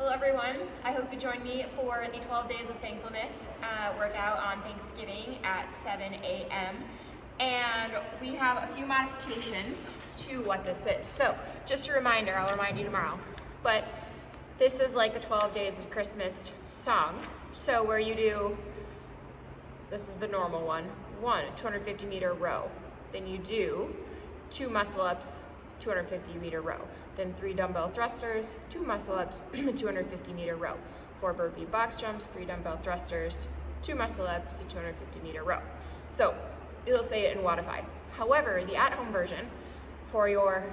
Hello everyone, I hope you join me for the 12 Days of Thankfulness workout on Thanksgiving at 7 a.m. And we have a few modifications to what this is. So just a reminder, I'll remind you tomorrow, but this is like the 12 Days of Christmas song. So where you do, this is the normal one, 250 meter row. Then you do 2 muscle ups, 250 meter row. Then 3 dumbbell thrusters, 2 muscle ups, 250 meter row. 4 burpee box jumps, 3 dumbbell thrusters, 2 muscle ups, a 250 meter row. So it'll say it in Wodify. However, the at-home version for your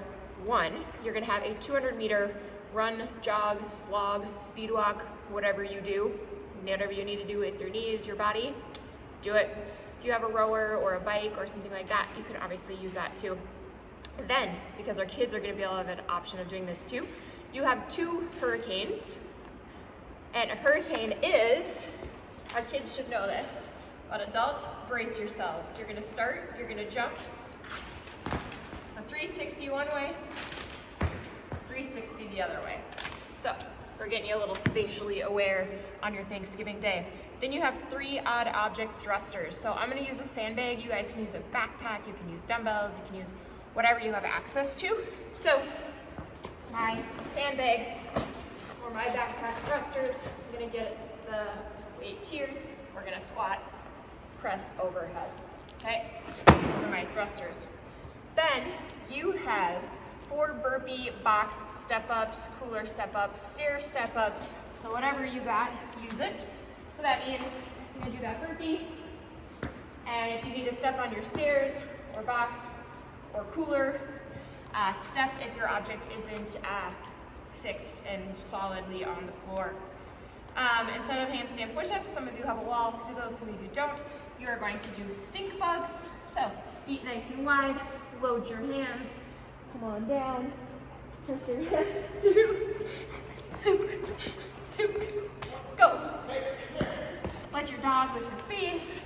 one, you're gonna have a 200 meter run, jog, slog, speed walk, whatever you do, whatever you need to do with your knees, your body, do it. If you have a rower or a bike or something like that, you can obviously use that too. Then, because our kids are going to be able to have an option of doing this too, you have 2 hurricanes. And a hurricane is, our kids should know this, but adults, brace yourselves. You're going to start, you're going to jump. It's a 360 one way, 360 the other way. So, we're getting you a little spatially aware on your Thanksgiving day. Then you have 3 odd object thrusters. So I'm going to use a sandbag. You guys can use a backpack, you can use dumbbells, you can use whatever you have access to. So my sandbag or my backpack thrusters, I'm gonna get the weight here. We're gonna squat, press overhead, okay? Those are my thrusters. Then you have 4 burpee box step-ups, cooler step-ups, stair step-ups. So whatever you got, use it. So that means you're gonna do that burpee, and if you need to step on your stairs or box, or cooler, step if your object isn't fixed and solidly on the floor. Instead of handstand push-ups, some of you have a wall to do those, some of you don't. You are going to do stink bugs. So feet nice and wide, load your hands, come on down, press your head through, soup, go. Let your dog lick your face.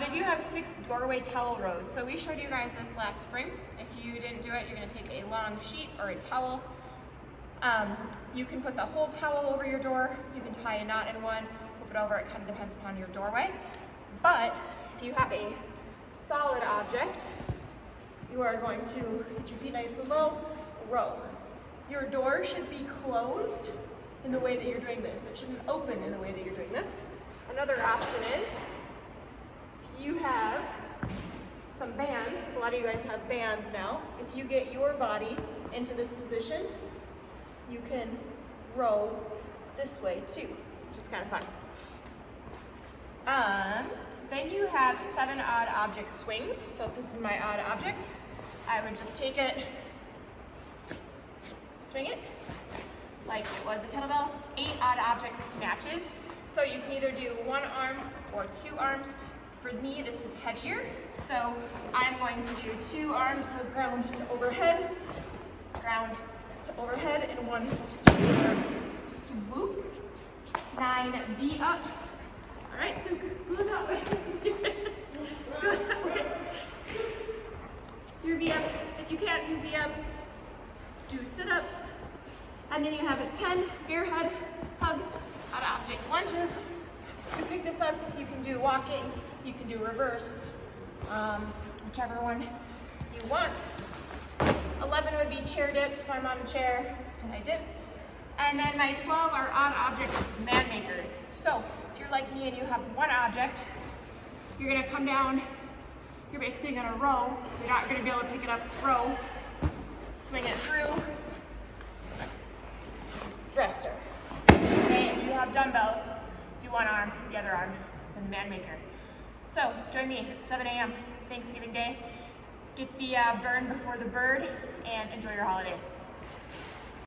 Then you have 6 doorway towel rows. So we showed you guys this last spring. If you didn't do it, you're gonna take a long sheet or a towel. You can put the whole towel over your door. You can tie a knot in one, flip it over. It kind of depends upon your doorway. But if you have a solid object, you are going to get your feet nice and low, row. Your door should be closed in the way that you're doing this. It shouldn't open in the way that you're doing this. Another option is, you have some bands, because a lot of you guys have bands now. If you get your body into this position, you can row this way too, which is kind of fun. Then you have 7 odd object swings. So if this is my odd object, I would just take it, swing it, like it was a kettlebell. 8 odd object snatches. So you can either do 1 arm or 2 arms. For me, this is heavier, so I'm going to do 2 arms, so ground to overhead, in 1 swoop. 9 V-ups. All right, so go that way. Go that way. Your V-ups. If you can't do V-ups, do sit-ups. And then you have a 10 bear hug, odd object lunges. You pick this up, you can do walking, you can do reverse, whichever one you want. 11 would be chair dip, so I'm on a chair and I dip. And then my 12 are odd object man makers. So if you're like me and you have 1 object, you're gonna come down, you're basically gonna row. You're not gonna be able to pick it up, row, swing it through, thruster. Okay, if you have dumbbells, do 1 arm, the other arm, and the man maker. So join me, 7 a.m. Thanksgiving Day. Get the burn before the bird and enjoy your holiday.